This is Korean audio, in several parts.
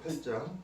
28장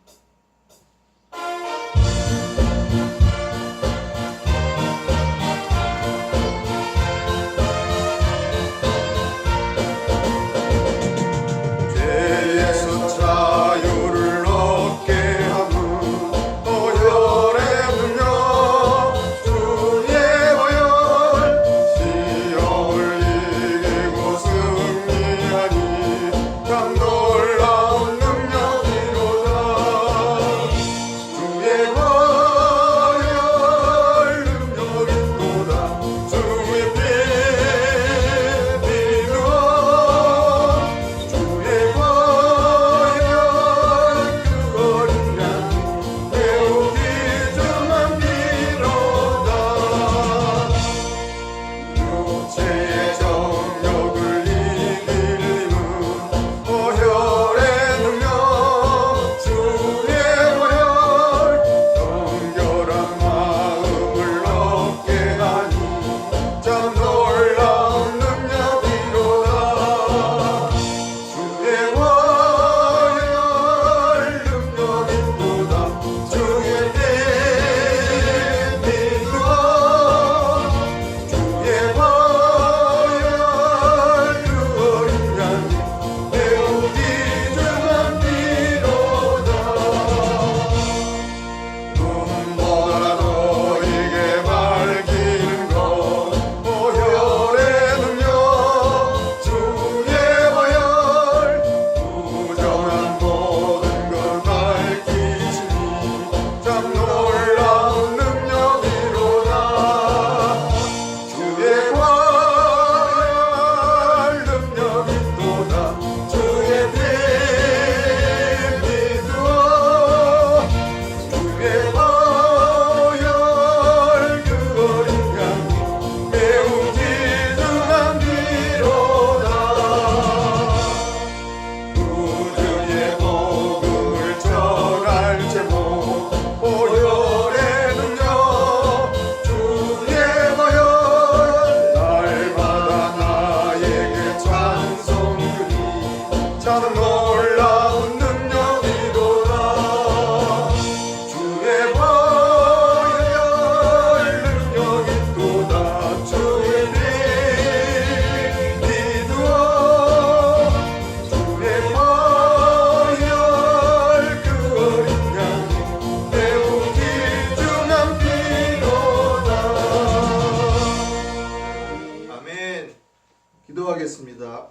기도하겠습니다.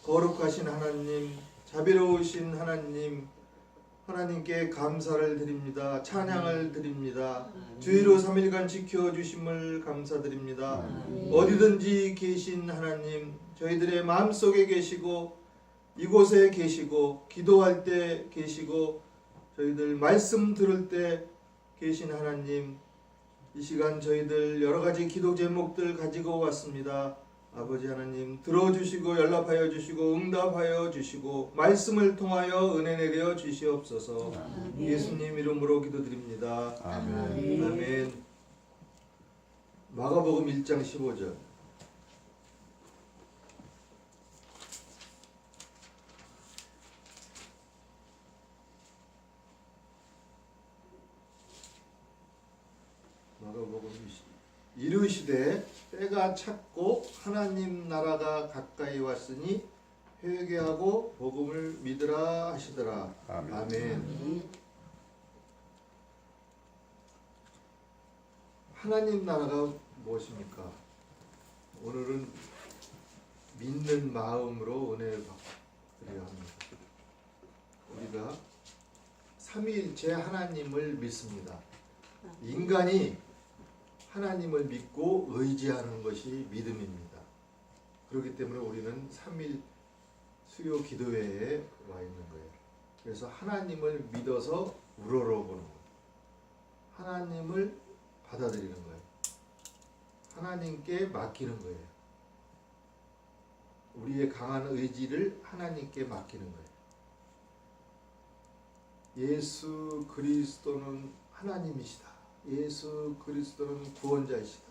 거룩하신 하나님, 자비로우신 하나님, 하나님께 감사를 드립니다. 찬양을 드립니다. 주의로 3일간 지켜주심을 감사드립니다. 어디든지 계신 하나님, 저희들의 마음속에 계시고 이곳에 계시고 기도할 때 계시고 저희들 말씀 들을 때 계신 하나님, 이 시간 저희들 여러가지 기도 제목들 가지고 왔습니다. 아버지 하나님, 들어주시고 연락하여 주시고 응답하여 주시고 말씀을 통하여 은혜 내려 주시옵소서. 아멘. 예수님 이름으로 기도드립니다. 아멘. 아멘. 마가복음 1장 15절. 마가복음 이르시되 때가 찼고 하나님 나라가 가까이 왔으니 회개하고 복음을 믿으라 하시더라. 아멘. 아멘. 하나님 나라가 무엇입니까? 오늘은 믿는 마음으로 은혜를 받으려 합니다. 우리가 삼위일체 하나님을 믿습니다. 인간이 하나님을 믿고 의지하는 것이 믿음입니다. 그렇기 때문에 우리는 3일 수요 기도회에 와 있는 거예요. 그래서 하나님을 믿어서 우러러보는 거예요. 하나님을 받아들이는 거예요. 하나님께 맡기는 거예요. 우리의 강한 의지를 하나님께 맡기는 거예요. 예수 그리스도는 하나님이시다. 예수 그리스도는 구원자이시다.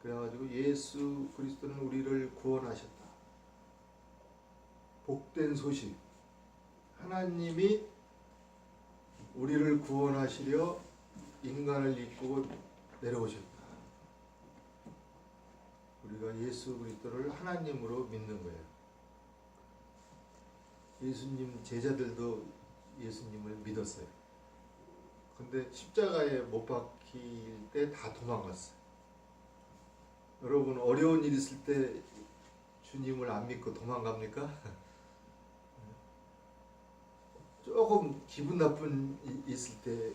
그래가지고 예수 그리스도는 우리를 구원하셨다. 복된 소식, 하나님이 우리를 구원하시려 인간을 입고 내려오셨다. 우리가 예수 그리스도를 하나님으로 믿는 거예요. 예수님 제자들도 예수님을 믿었어요. 근데 십자가에 못 박힐 때 다 도망갔어요. 여러분 어려운 일 있을 때 주님을 안 믿고 도망갑니까? 조금 기분 나쁜 있을 때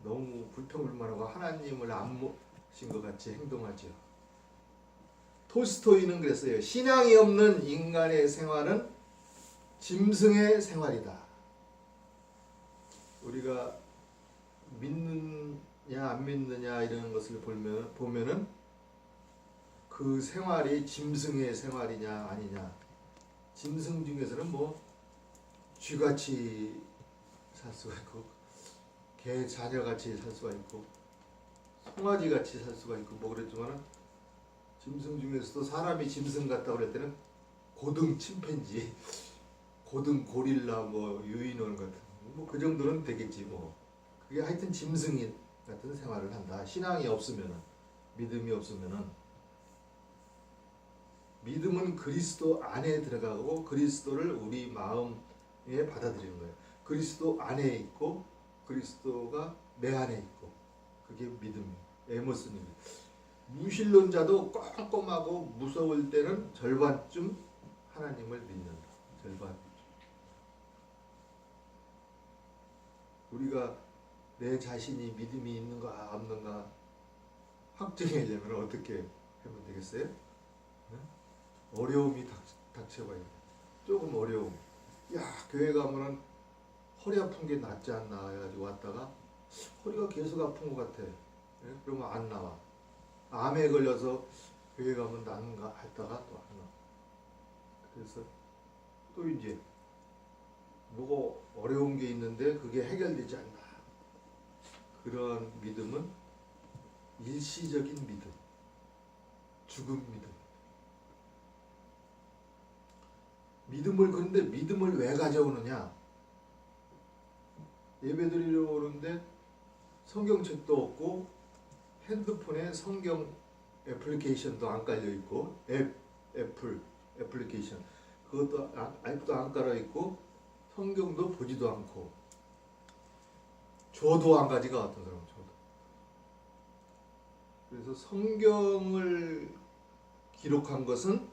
너무 불평불만하고 하나님을 안 모신 것 같이 행동하죠. 톨스토이는 그랬어요. 신앙이 없는 인간의 생활은 짐승의 생활이다. 우리가 믿느냐 안 믿느냐 이런 것을 보면은 그 생활이 짐승의 생활이냐 아니냐. 짐승 중에서는 뭐 쥐같이 살 수가 있고 개 자녀같이 살 수가 있고 송아지같이 살 수가 있고 뭐 그랬지만은 짐승 중에서도 사람이 짐승 같다고 그럴 때는 고등 침팬지, 고등 고릴라, 뭐 유인원 같은 뭐 그 정도는 되겠지 뭐. 그게 하여튼 짐승 같은 생활을 한다. 신앙이 없으면은, 믿음이 없으면은. 믿음은 그리스도 안에 들어가고 그리스도를 우리 마음에 받아들이는 거예요. 그리스도 안에 있고 그리스도가 내 안에 있고 그게 믿음이에요. 에머스님. 무신론자도 꼼꼼하고 무서울 때는 절반쯤 하나님을 믿는다. 절반. 우리가 내 자신이 믿음이 있는가 없는가 확증하려면 어떻게 하면 되겠어요? 어려움이 닥쳐봐야 돼. 조금 어려움. 야, 교회 가면은 허리 아픈 게 낫지 않나 해가지고 왔다가 허리가 계속 아픈 것 같아. 그러면 안 나와. 암에 걸려서 교회 가면 낫는가 했다가 또 안 나와. 그래서 또 이제 뭐가 어려운 게 있는데 그게 해결되지 않나. 그런 믿음은 일시적인 믿음. 죽음 믿음. 그런데 믿음을 왜 가져오느냐? 예배드리러 오는데 성경책도 없고 핸드폰에 성경 애플리케이션도 안 깔려 있고 애플리케이션 그것도 아직도 안 깔아 있고 성경도 보지도 않고 저도 안 가지가 어떤 사람은 저도. 그래서 성경을 기록한 것은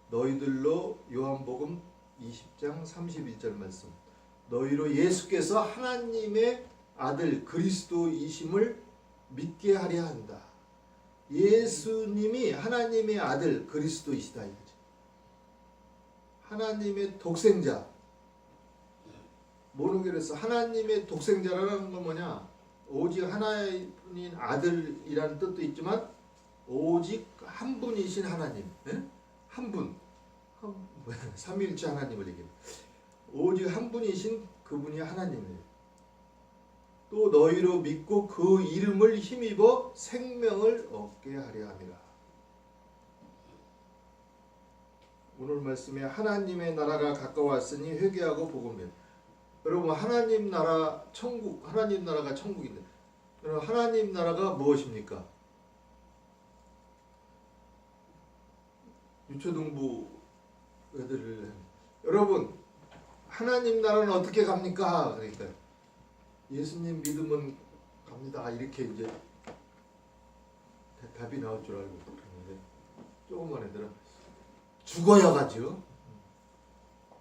너희들로 요한복음 20장 31절 말씀 너희로 예수께서 하나님의 아들 그리스도이심을 믿게 하려 한다. 예수님이 하나님의 아들 그리스도이시다 이거죠. 하나님의 독생자. 모노게로서 하나님의 독생자라는 건 뭐냐? 오직 하나인 아들이라는 뜻도 있지만 오직 한 분이신 하나님. 네? 한 분. 삼위일체 하나님을 얘기해요. 오직 한 분이신 그분이 하나님이에요. 또 너희로 믿고 그 이름을 힘입어 생명을 얻게 하려 함이라. 오늘 말씀에 하나님의 나라가 가까웠으니 회개하고 복음을. 여러분 하나님 나라 천국, 하나님 나라가 천국인데 여러분 하나님 나라가 무엇입니까? 유초등부 애들을 여러분 하나님 나라는 어떻게 갑니까? 그러니까 예수님 믿으면 갑니다. 이렇게 이제 답이 나올 줄 알고 그랬는데 조금만 애들은 죽어야 가죠.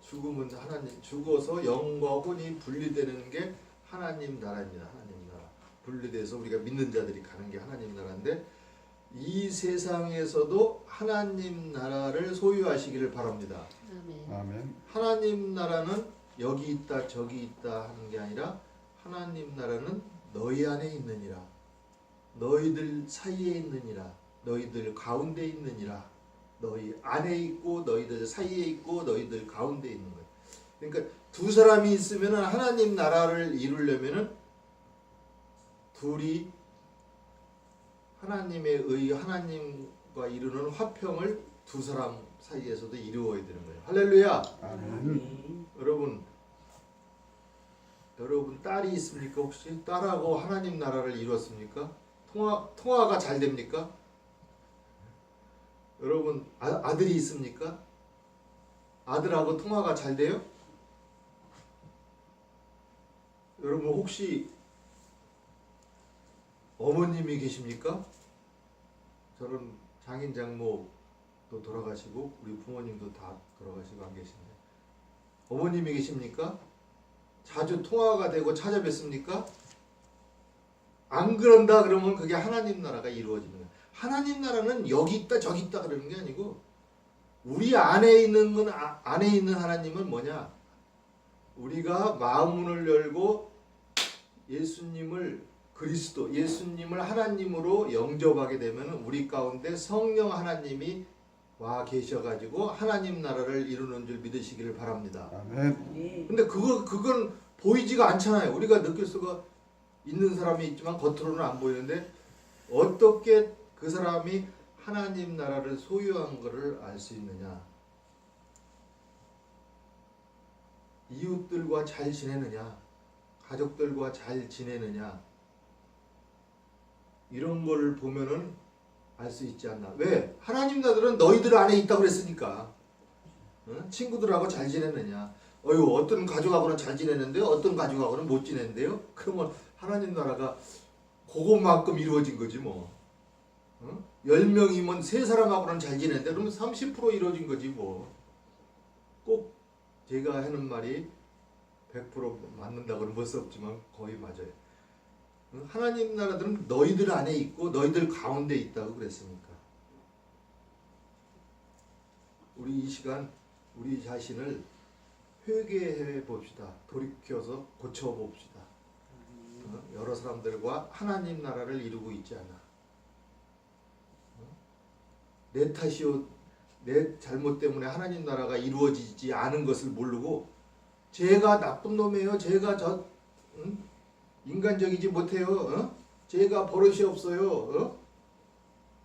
죽으면 하나님 죽어서 영과 혼이 분리되는 게 하나님 나라입니다. 하나님 나라 분리돼서 우리가 믿는 자들이 가는 게 하나님 나라인데 이 세상에서도 하나님 나라를 소유하시기를 바랍니다. 아멘. 하나님 나라는 여기 있다 저기 있다 하는 게 아니라 하나님 나라는 너희 안에 있느니라. 너희들 사이에 있느니라. 너희들 가운데 있느니라. 너희 안에 있고 너희들 사이에 있고 너희들 가운데 있는 거예요. 그러니까 두 사람이 있으면 하나님 나라를 이루려면은 둘이 하나님과 이루는 화평을 두 사람 사이에서도 이루어야 되는 거예요. 할렐루야. 아멘. 여러분 딸이 있습니까? 혹시 딸하고 하나님 나라를 이루었습니까? 통화가 잘 됩니까? 여러분 아들이 있습니까? 아들하고 통화가 잘 돼요? 여러분 혹시 어머님이 계십니까? 저는 장인 장모도 돌아가시고 우리 부모님도 다 돌아가시고 안 계신데 어머님이 계십니까? 자주 통화가 되고 찾아뵙습니까? 안 그런다 그러면 그게 하나님 나라가 이루어지는 거예요. 하나님 나라는 여기 있다 저기 있다 그러는 게 아니고 우리 안에 있는 건 안에 있는 하나님은 뭐냐? 우리가 마음문을 열고 예수님을 그리스도 예수님을 하나님으로 영접하게 되면 우리 가운데 성령 하나님이 와 계셔가지고 하나님 나라를 이루는 줄 믿으시기를 바랍니다. 아멘. 근데 그건 보이지가 않잖아요. 우리가 느낄 수가 있는 사람이 있지만 겉으로는 안 보이는데 어떻게 그 사람이 하나님 나라를 소유한 것을 알 수 있느냐? 이웃들과 잘 지내느냐? 가족들과 잘 지내느냐? 이런 걸 보면은 알 수 있지 않나? 왜? 하나님 나라는 너희들 안에 있다고 그랬으니까. 응? 친구들하고 잘 지내느냐? 어떤 가족하고는 잘 지내는데요, 어떤 가족하고는 못 지낸대요? 그러면 하나님 나라가 그것만큼 이루어진 거지 뭐. 응? 10명이면 3사람하고는 잘 지내는데 그러면 30% 이루어진 거지 뭐. 꼭 제가 하는 말이 100% 맞는다고 그러면 못 없지만 거의 맞아요. 하나님 나라들은 너희들 안에 있고 너희들 가운데 있다고 그랬으니까. 우리 이 시간 우리 자신을 회개해 봅시다. 돌이켜서 고쳐 봅시다. 여러 사람들과 하나님 나라를 이루고 있지 않아. 내 탓이요, 내 잘못 때문에 하나님 나라가 이루어지지 않은 것을 모르고 제가 나쁜 놈이에요. 제가 인간적이지 못해요. 제가 버릇이 없어요.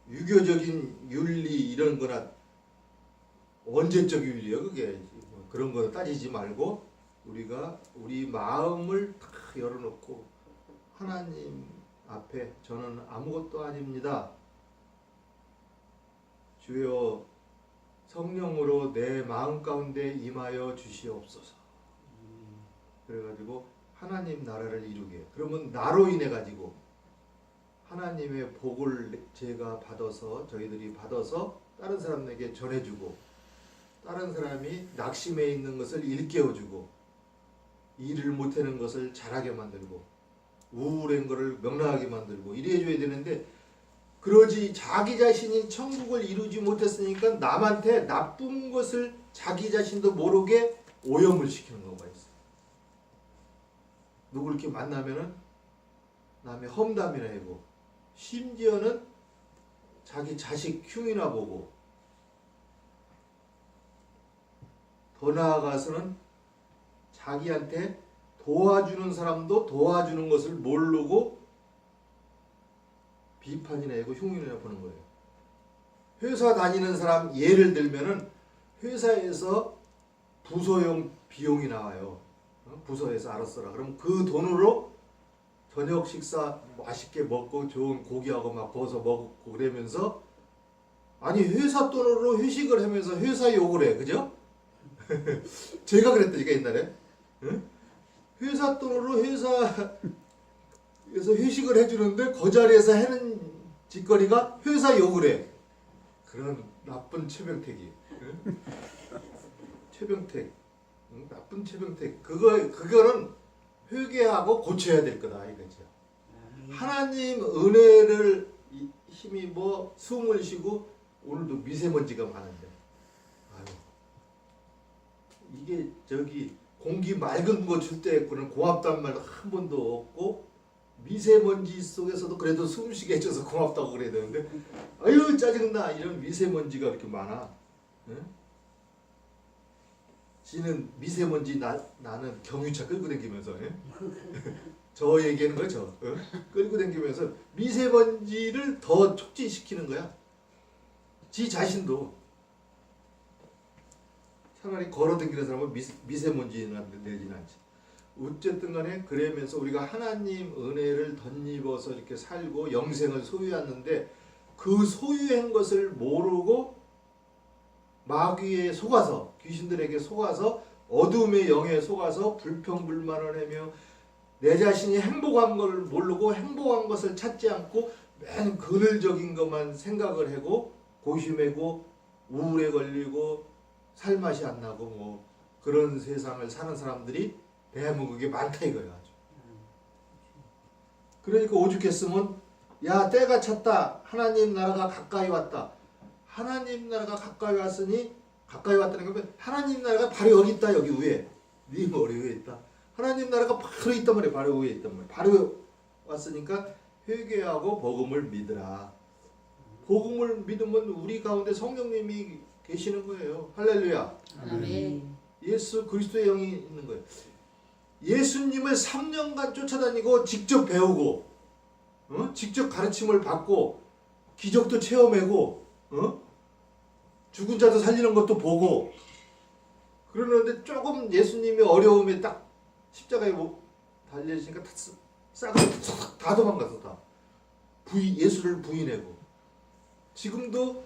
유교적인 윤리 이런 거나 언제적 윤리요 그게. 그런 거 따지지 말고 우리가 우리 마음을 다 열어놓고 하나님 앞에 저는 아무것도 아닙니다. 주여 성령으로 내 마음 가운데 임하여 주시옵소서. 그래가지고 하나님 나라를 이루게. 그러면 나로 인해 가지고 하나님의 복을 제가 받아서 저희들이 받아서 다른 사람에게 전해주고 다른 사람이 낙심해 있는 것을 일깨워주고 일을 못하는 것을 잘하게 만들고 우울한 것을 명랑하게 만들고 이래줘야 되는데 그러지 자기 자신이 천국을 이루지 못했으니까 남한테 나쁜 것을 자기 자신도 모르게 오염을 시키는 경우가 있어요. 누굴 이렇게 만나면은 남의 험담이나 하고 심지어는 자기 자식 흉이나 보고 더 나아가서는 자기한테 도와주는 사람도 도와주는 것을 모르고 비판이나 하고 흉이나 보는 거예요. 회사 다니는 사람 예를 들면은 회사에서 부서용 비용이 나와요. 부서에서 알았어라. 그럼 그 돈으로 저녁 식사 맛있게 먹고 좋은 고기하고 막 구워서 먹고 그러면서 아니 회사 돈으로 회식을 하면서 회사 욕을 해. 그죠? 제가 그랬다니까 옛날에. 응? 회사 돈으로 회사에서 회식을 해주는데 그 자리에서 하는 짓거리가 회사 욕을 해. 그런 나쁜 최병택이. 응? 최병택. 응? 나쁜 최병택. 그거는 회개하고 고쳐야 될 거다 이거죠. 하나님 은혜를 힘입어 숨을 쉬고 오늘도 미세먼지가 많은데 아유 이게 공기 맑은 거 줄 때 했고는 고맙다는 말 한 번도 없고 미세먼지 속에서도 그래도 숨쉬게 해줘서 고맙다고 그래야 되는데 아유 짜증나 이런 미세먼지가 이렇게 많아. 응? 지는 미세먼지 나는 경유차 끌고 다니면서 저 얘기하는 거죠. 끌고 다니면서 미세먼지를 더 촉진시키는 거야. 지 자신도. 차라리 걸어다니는 사람은 미세먼지나 내지는 않지. 어쨌든 간에 그러면서 우리가 하나님 은혜를 덧입어서 이렇게 살고 영생을 소유했는데 그 소유한 것을 모르고 마귀에 속아서 귀신들에게 속아서 어둠의 영에 속아서 불평불만을 하며 내 자신이 행복한 걸 모르고 행복한 것을 찾지 않고 맨 그늘적인 것만 생각을 하고 고심하고 우울에 걸리고 살맛이 안 나고 뭐 그런 세상을 사는 사람들이 대한민국에 많다 이거야. 아주. 그러니까 오죽했으면 야 때가 찼다. 하나님 나라가 가까이 왔다. 하나님 나라가 가까이 왔으니 가까이 왔다는 건 하나님 나라가 바로 여기 있다. 여기 위에. 네 머리 위에 있다. 하나님 나라가 바로 있단 말이야. 바로 위에 있단 말이야. 바로 왔으니까 회개하고 복음을 믿으라. 복음을 믿으면 우리 가운데 성령님이 계시는 거예요. 할렐루야. 아멘. 예수 그리스도의 영이 있는 거예요. 예수님을 3년간 쫓아다니고 직접 배우고 직접 가르침을 받고 기적도 체험하고 죽은 자도 살리는 것도 보고 그러는데 조금 예수님의 어려움에 딱 십자가에 달려있으니까 다 도망갔어. 다 예수를 부인하고 지금도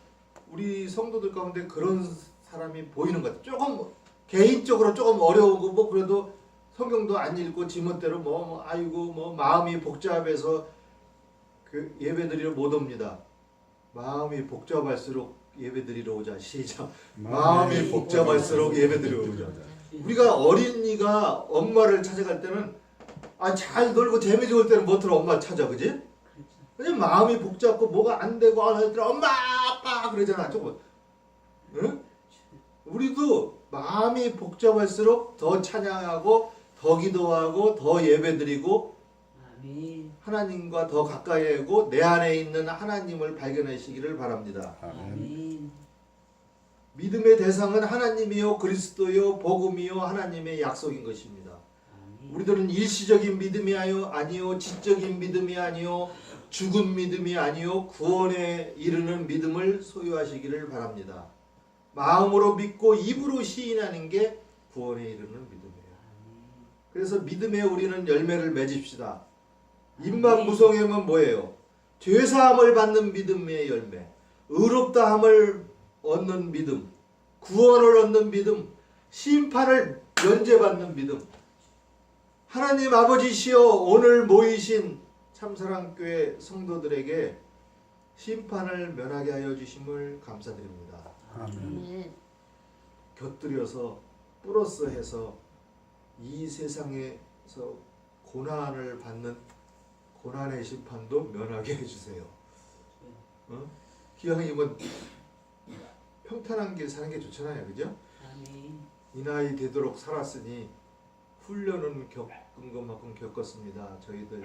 우리 성도들 가운데 그런 사람이 보이는 것 같아요. 조금 개인적으로 조금 어려우고 뭐 그래도 성경도 안 읽고 지멋대로 아이고 마음이 복잡해서 그 예배드리러 못 옵니다. 마음이 복잡할수록 예배드리러 오자. 시작. 마음이 복잡할수록 예배드리러 오자. 우리가 어린이가 엄마를 찾아갈 때는 잘 놀고 재미 좋을 때는 뭐더러 엄마 찾아, 그지? 그냥 마음이 복잡고 뭐가 안 되고 엄마 아빠 그러잖아. 조금. 응? 우리도 마음이 복잡할수록 더 찬양하고 더 기도하고 더 예배드리고 하나님과 더 가까이 하고 내 안에 있는 하나님을 발견하시기를 바랍니다. 아멘. 믿음의 대상은 하나님이요 그리스도요 복음이요 하나님의 약속인 것입니다. 우리들은 일시적인 믿음이 아니요 지적인 믿음이 아니요 죽은 믿음이 아니요 구원에 이르는 믿음을 소유하시기를 바랍니다. 마음으로 믿고 입으로 시인하는 게 구원에 이르는 믿음이에요. 그래서 믿음에 우리는 열매를 맺읍시다. 입만 무성하면 뭐예요? 죄사함을 받는 믿음의 열매, 의롭다함을 얻는 믿음, 구원을 얻는 믿음, 심판을 면제받는 믿음. 하나님 아버지시여 오늘 모이신 참사랑교회 성도들에게 심판을 면하게 하여 주심을 감사드립니다. 아멘. 곁들여서 플러스 해서 이 세상에서 고난을 받는 고난의 심판도 면하게 해주세요. 기왕이면 평탄한 길 사는 게 좋잖아요. 그죠? 아멘. 이 나이 되도록 살았으니 훈련은 겪은 것만큼 겪었습니다. 저희들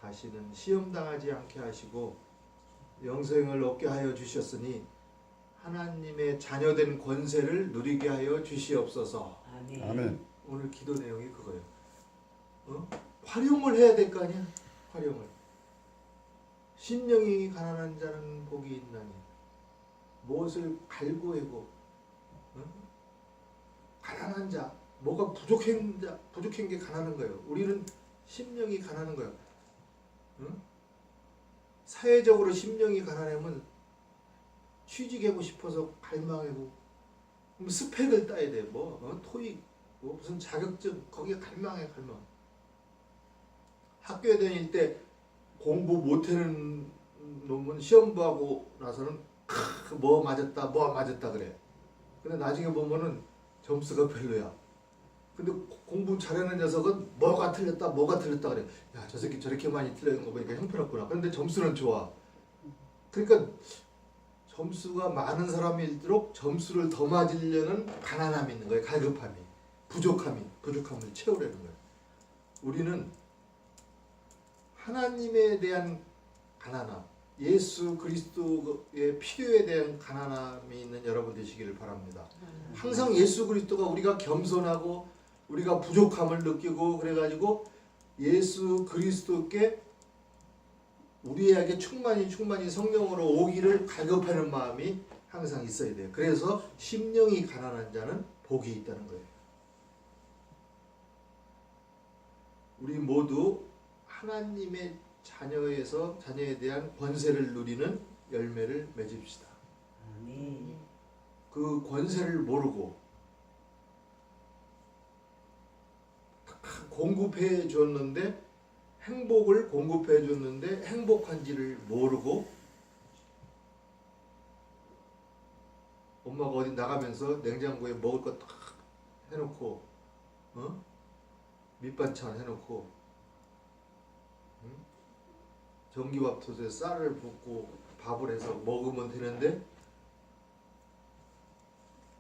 다시는 시험당하지 않게 하시고 영생을 얻게 하여 주셨으니 하나님의 자녀된 권세를 누리게 하여 주시옵소서. 아멘. 오늘 기도 내용이 그거예요. 활용을 해야 될 거 아니야? 활용을. 심령이 가난한 자는 복이 있나니 무엇을 갈구하고 가난한 자 뭐가 부족한 게 가난한 거예요. 우리는 심령이 가난한 거예요. 사회적으로 심령이 가난하면 취직하고 싶어서 갈망하고 스펙을 따야 돼. 토익 무슨 자격증 거기에 갈망해. 학교에 다닐 때 공부 못하는 놈은 시험 보고 나서는 뭐 맞았다 그래. 근데 나중에 보면은 점수가 별로야. 근데 공부 잘하는 녀석은 뭐가 틀렸다 그래. 야, 저 새끼 저렇게 많이 틀린 거 보니까 형편없구나. 그런데 점수는 좋아. 그러니까 점수가 많은 사람일수록 점수를 더 맞으려는 가난함이 있는 거예요. 갈급함이. 부족함을 채우려는 거예요. 우리는 하나님에 대한 가난함, 예수 그리스도의 필요에 대한 가난함이 있는 여러분 되시기를 바랍니다. 항상 예수 그리스도가 우리가 겸손하고 우리가 부족함을 느끼고 그래가지고 예수 그리스도께 우리에게 충만히 성령으로 오기를 갈급하는 마음이 항상 있어야 돼요. 그래서 심령이 가난한 자는 복이 있다는 거예요. 우리 모두 하나님의 자녀에 대한 권세를 누리는 열매를 맺읍시다. 아멘. 그 권세를 모르고 공급해 줬는데, 행복을 공급해 줬는데 행복한지를 모르고, 엄마가 어디 나가면서 냉장고에 먹을 거 딱 해놓고, 밑반찬 해놓고, 전기밥솥에 쌀을 붓고 밥을 해서 먹으면 되는데,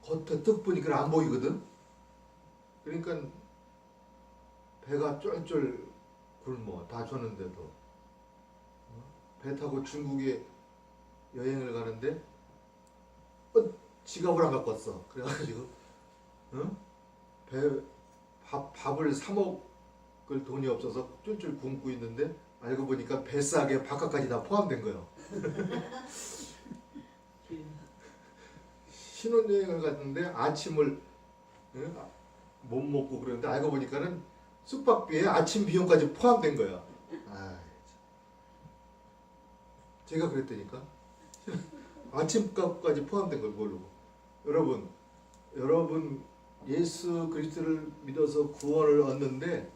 겉에 떡 보니까 안 보이거든. 그러니까 배가 쫄쫄 굶어. 다 줬는데도. 배 타고 중국에 여행을 가는데 지갑을 안 갖고 왔어. 그래가지고 밥을 사 먹을 돈이 없어서 쫄쫄 굶고 있는데, 알고 보니까 뱃삭에 바깥까지 다 포함된 거예요. 신혼여행을 갔는데 아침을 못 먹고 그러는데, 알고 보니까는 숙박비에 아침 비용까지 포함된 거야. 제가 그랬다니까. 아침값까지 포함된 걸 모르고. 여러분 예수 그리스도를 믿어서 구원을 얻는데,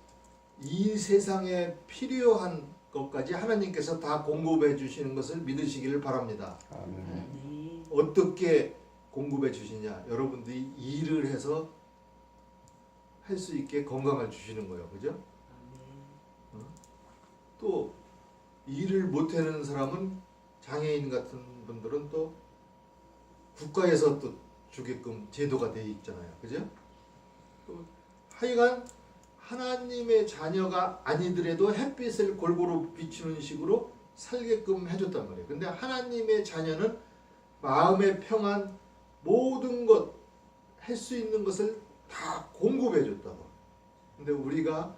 이 세상에 필요한 것까지 하나님께서 다 공급해 주시는 것을 믿으시기를 바랍니다. 아멘. 어떻게 공급해 주시냐? 여러분들이 일을 해서 할 수 있게 건강을 주시는 거예요. 그죠? 아멘. 또 일을 못하는 사람은, 장애인 같은 분들은 또 국가에서 또 주게끔 제도가 돼 있잖아요. 그죠? 또 하여간 하나님의 자녀가 아니더라도 햇빛을 골고루 비추는 식으로 살게끔 해줬단 말이에요. 근데 하나님의 자녀는 마음의 평안, 모든 것, 할 수 있는 것을 다 공급해 줬다고. 근데 우리가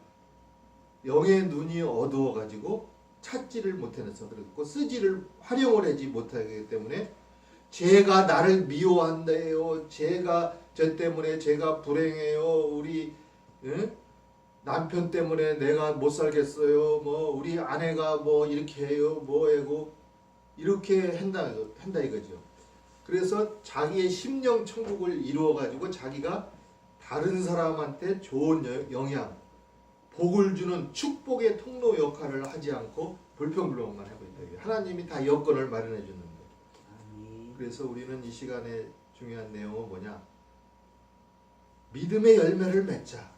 영의 눈이 어두워가지고 찾지를 못해서 그렇고, 쓰지를 활용을 하지 못하기 때문에, 제가 나를 미워한대요. 저 때문에 제가 불행해요. 우리 남편 때문에 내가 못 살겠어요. 뭐 우리 아내가 뭐 이렇게 해요. 뭐 하고 이렇게 한다 이거죠. 그래서 자기의 심령 천국을 이루어 가지고 자기가 다른 사람한테 좋은 영향, 복을 주는 축복의 통로 역할을 하지 않고 불평불만만 하고 있다. 하나님이 다 여건을 마련해 주는데. 아멘. 그래서 우리는 이 시간에 중요한 내용은 뭐냐? 믿음의 열매를 맺자.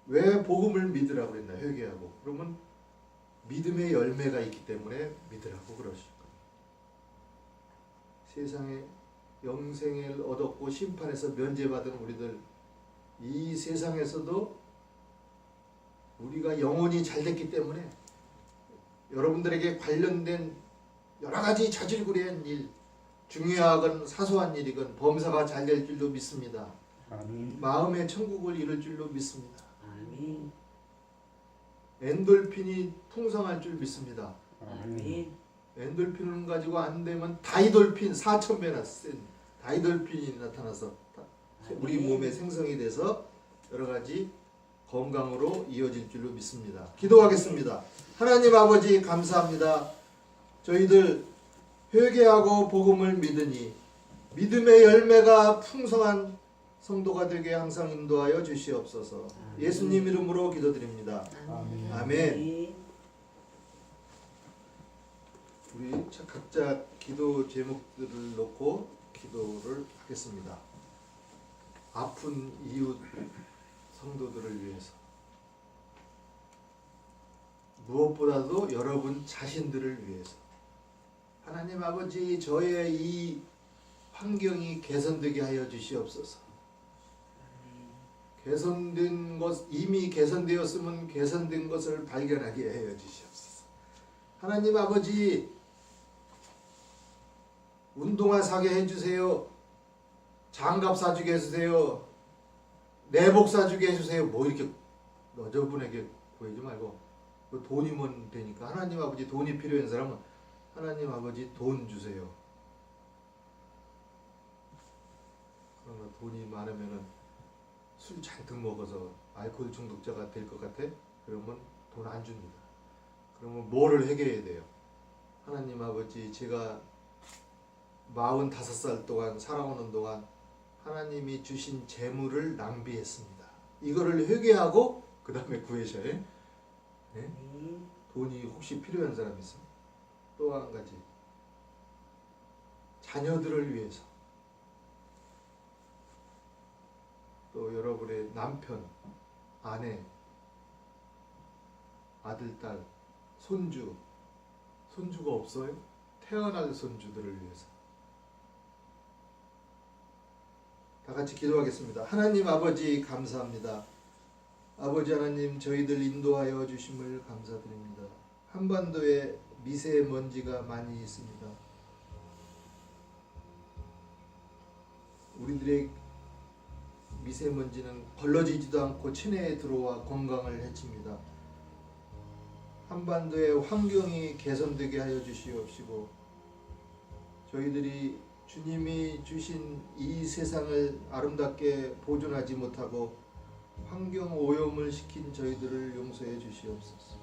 왜 복음을 믿으라고 그랬나? 회개하고. 그러면 믿음의 열매가 있기 때문에 믿으라고 그러실 겁니다. 세상에 영생을 얻었고 심판에서 면제받은 우리들, 이 세상에서도 우리가 영혼이 잘 됐기 때문에 여러분들에게 관련된 여러 가지 자질구레한 일, 중요하건 사소한 일이건 범사가 잘 될 줄로 믿습니다. 아멘. 마음의 천국을 이룰 줄로 믿습니다. 아멘. 엔돌핀이 풍성할 줄 믿습니다. 아멘. 엔돌핀을 가지고 안 되면 다이돌핀, 4,000배나 센 다이돌핀이 나타나서 우리 몸에 생성이 돼서 여러 가지 건강으로 이어질 줄로 믿습니다. 기도하겠습니다. 하나님 아버지 감사합니다. 저희들 회개하고 복음을 믿으니 믿음의 열매가 풍성한 성도가 되게 항상 인도하여 주시옵소서. 예수님 이름으로 기도드립니다. 아멘. 아멘. 우리 각자 기도 제목들을 놓고 기도를 하겠습니다. 아픈 이웃 성도들을 위해서, 무엇보다도 여러분 자신들을 위해서, 하나님 아버지 저의 이 환경이 개선되게 하여 주시옵소서. 개선된 것, 이미 개선되었으면 개선된 것을 발견하게 하여 주시옵소서. 하나님 아버지 운동화 사게 해주세요. 장갑 사주게 해주세요. 내복 사주게 해주세요. 뭐 이렇게 너 저분에게 구하지 말고, 돈이면 되니까. 하나님 아버지 돈이 필요한 사람은 하나님 아버지 돈 주세요. 그러나 돈이 많으면은 술 잔뜩 먹어서 알코올 중독자가 될 것 같아? 그러면 돈 안 줍니다. 그러면 뭐를 해결해야 돼요? 하나님 아버지, 제가 45살 동안 살아오는 동안 하나님이 주신 재물을 낭비했습니다. 이거를 회개하고 그 다음에 구하셔야 해. 네? 아멘. 돈이 혹시 필요한 사람 있어? 또 한 가지, 자녀들을 위해서, 또 여러분의 남편, 아내, 아들, 딸, 손주가 없어요? 태어날 손주들을 위해서 다 같이 기도하겠습니다. 하나님 아버지 감사합니다. 아버지 하나님, 저희들 인도하여 주심을 감사드립니다. 한반도에 미세먼지가 많이 있습니다. 우리들의 미세먼지는 걸러지지도 않고 체내에 들어와 건강을 해칩니다. 한반도의 환경이 개선되게 하여 주시옵시고, 저희들이 주님이 주신 이 세상을 아름답게 보존하지 못하고 환경 오염을 시킨 저희들을 용서해 주시옵소서.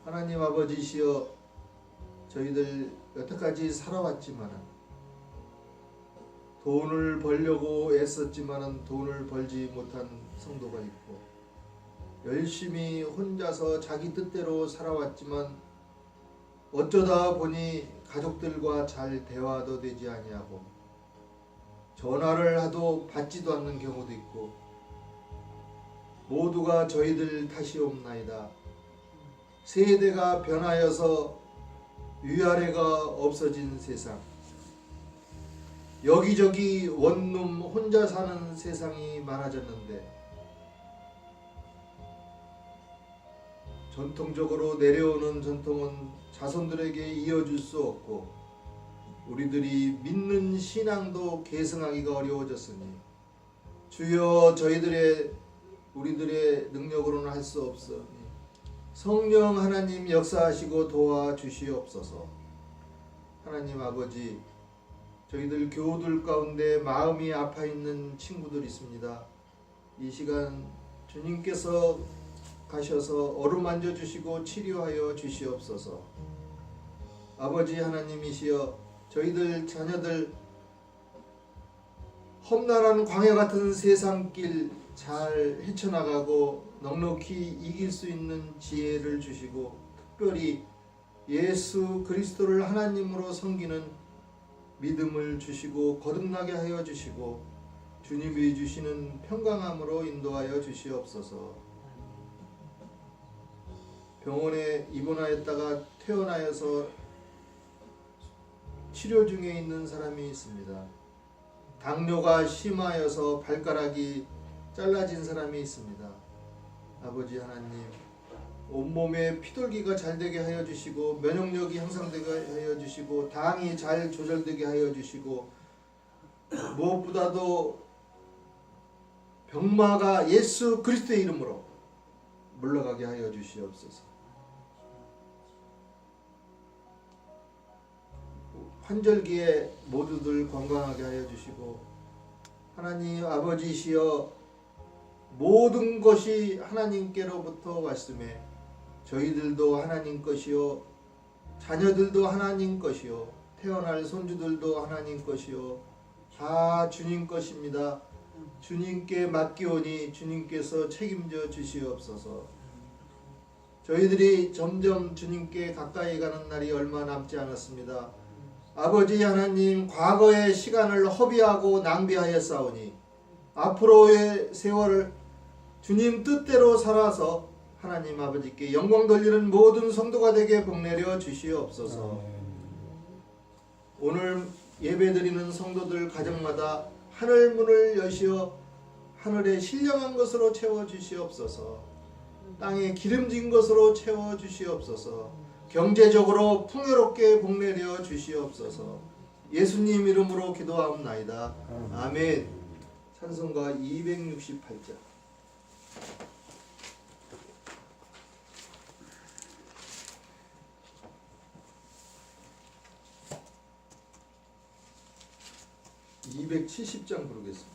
하나님 아버지시여, 저희들 여태까지 살아왔지만은, 돈을 벌려고 애썼지만은 돈을 벌지 못한 성도가 있고, 열심히 혼자서 자기 뜻대로 살아왔지만 어쩌다 보니 가족들과 잘 대화도 되지 아니하고 전화를 하도 받지도 않는 경우도 있고, 모두가 저희들 탓이옵나이다. 세대가 변하여서 위아래가 없어진 세상, 여기저기 원룸 혼자 사는 세상이 많아졌는데, 전통적으로 내려오는 전통은 자손들에게 이어줄 수 없고, 우리들이 믿는 신앙도 계승하기가 어려워졌으니, 주여, 우리들의 능력으로는 할 수 없으니 성령 하나님 역사하시고 도와주시옵소서. 하나님 아버지, 저희들 교우들 가운데 마음이 아파 있는 친구들 있습니다. 이 시간 주님께서 가셔서 어루만져 주시고 치료하여 주시옵소서. 아버지 하나님이시여, 저희들 자녀들 험난한 광야 같은 세상길 잘 헤쳐나가고 넉넉히 이길 수 있는 지혜를 주시고, 특별히 예수 그리스도를 하나님으로 섬기는 믿음을 주시고 거듭나게 하여 주시고, 주님이 주시는 평강함으로 인도하여 주시옵소서. 병원에 입원하였다가 퇴원하여서 치료 중에 있는 사람이 있습니다. 당뇨가 심하여서 발가락이 잘라진 사람이 있습니다. 아버지 하나님, 온몸에 피돌기가 잘 되게 하여 주시고, 면역력이 향상되게 하여 주시고, 당이 잘 조절되게 하여 주시고, 무엇보다도 병마가 예수 그리스도의 이름으로 물러가게 하여 주시옵소서. 환절기에 모두들 건강하게 하여 주시고, 하나님 아버지시여, 모든 것이 하나님께로부터 왔음에 저희들도 하나님 것이요, 자녀들도 하나님 것이요, 태어날 손주들도 하나님 것이요, 다 주님 것입니다. 주님께 맡기오니 주님께서 책임져 주시옵소서. 저희들이 점점 주님께 가까이 가는 날이 얼마 남지 않았습니다. 아버지 하나님, 과거의 시간을 허비하고 낭비하였사오니 앞으로의 세월을 주님 뜻대로 살아서 하나님 아버지께 영광 돌리는 모든 성도가 되게 복내려 주시옵소서. 오늘 예배드리는 성도들 가정마다 하늘 문을 여시어 하늘에 신령한 것으로 채워 주시옵소서. 땅에 기름진 것으로 채워 주시옵소서. 경제적으로 풍요롭게 복내려 주시옵소서. 예수님 이름으로 기도하옵나이다. 아멘. 찬송가 268자. 270장 부르겠습니다.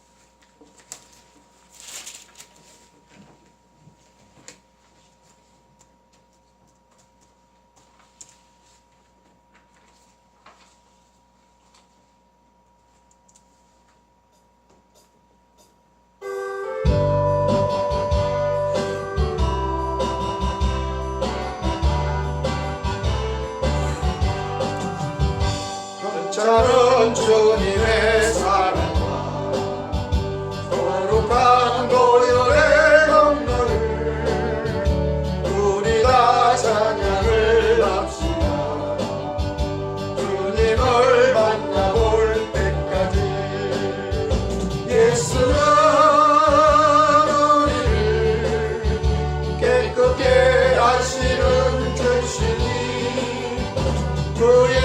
괜찮은 주님의 사랑과 거룩한 보혈의 덕로를 우리 다 찬양을 합시다. 주님을 만나볼 때까지 예수는 우리를 깨끗게 하시는 주시니 그의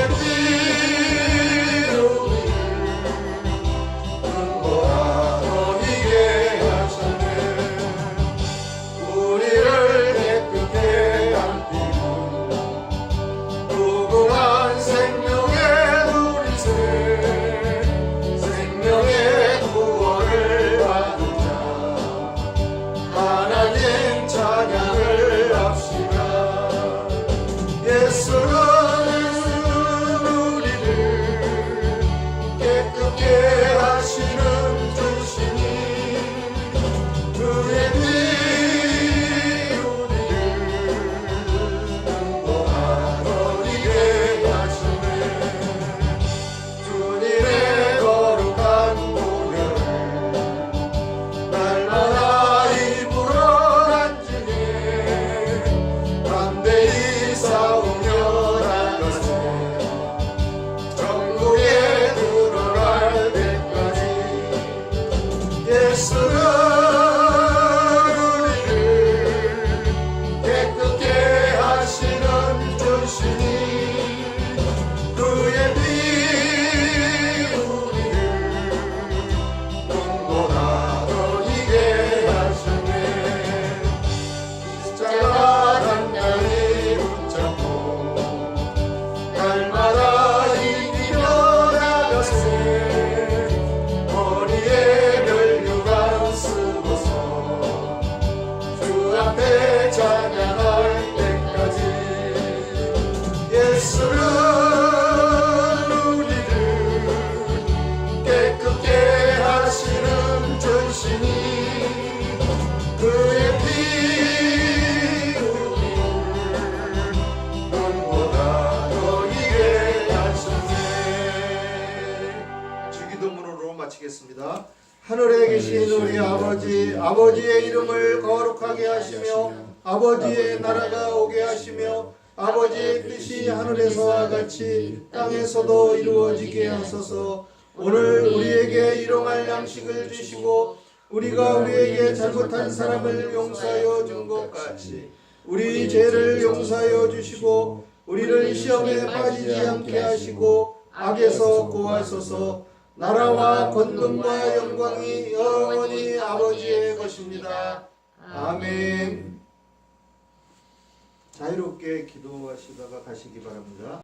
마치겠습니다. 하늘에 계신 우리 아버지, 아버지의 이름을 거룩하게 하시며 아버지의 나라가 오게 하시며 아버지의 뜻이 하늘에서와 같이 땅에서도 이루어지게 하소서. 오늘 우리에게 일용할 양식을 주시고 우리가 우리에게 잘못한 사람을 용서하여 준 것 같이 우리 죄를 용서하여 주시고 우리를 시험에 빠지지 않게 하시고 악에서 구하소서. 나라와 권능과 영광이 영원히 아버지의 것입니다. 아멘. 자유롭게 기도하시다가 가시기 바랍니다.